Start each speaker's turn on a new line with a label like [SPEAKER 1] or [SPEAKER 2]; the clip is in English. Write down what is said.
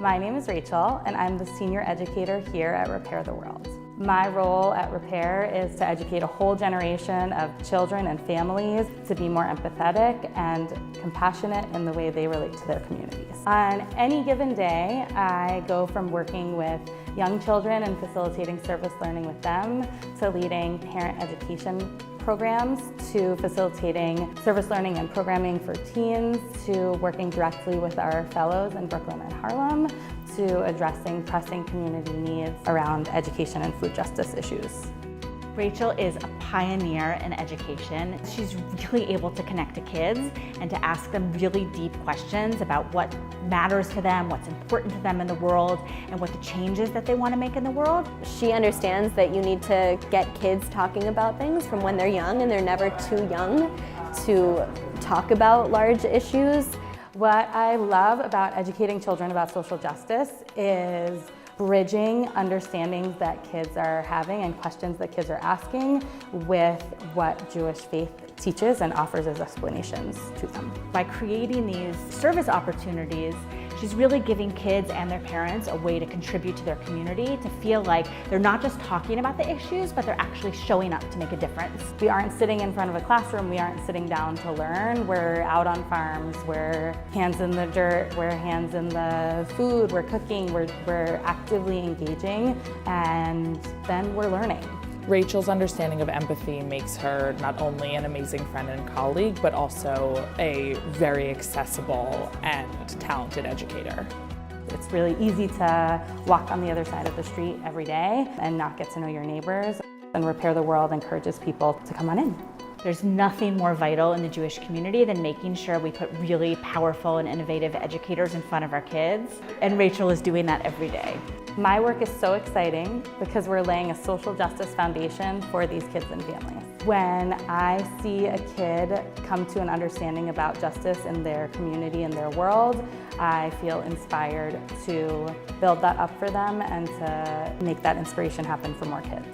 [SPEAKER 1] My name is Rachel, and I'm the senior educator here at Repair the World. My role at Repair is to educate a whole generation of children and families to be more empathetic and compassionate in the way they relate to their communities. On any given day, I go from working with young children and facilitating service learning with them to leading parent education programs, to facilitating service learning and programming for teens, to working directly with our fellows in Brooklyn and Harlem, to addressing pressing community needs around education and food justice issues.
[SPEAKER 2] Rachel is a pioneer in education. She's really able to connect to kids and to ask them really deep questions about what matters to them, what's important to them in the world, and what the changes that they want to make in the world.
[SPEAKER 3] She understands that you need to get kids talking about things from when they're young, and they're never too young to talk about large issues.
[SPEAKER 1] What I love about educating children about social justice is bridging understandings that kids are having and questions that kids are asking with what Jewish faith teaches and offers as explanations to them.
[SPEAKER 2] By creating these service opportunities, she's really giving kids and their parents a way to contribute to their community, to feel like they're not just talking about the issues, but they're actually showing up to make a difference.
[SPEAKER 1] We aren't sitting in front of a classroom, we aren't sitting down to learn. We're out on farms, we're hands in the dirt, we're hands in the food, we're cooking, we're actively engaging, and then we're learning.
[SPEAKER 4] Rachel's understanding of empathy makes her not only an amazing friend and colleague, but also a very accessible and talented educator.
[SPEAKER 1] It's really easy to walk on the other side of the street every day and not get to know your neighbors. And Repair the World encourages people to come on in.
[SPEAKER 2] There's nothing more vital in the Jewish community than making sure we put really powerful and innovative educators in front of our kids. And Rachel is doing that every day.
[SPEAKER 1] My work is so exciting because we're laying a social justice foundation for these kids and families. When I see a kid come to an understanding about justice in their community and their world, I feel inspired to build that up for them and to make that inspiration happen for more kids.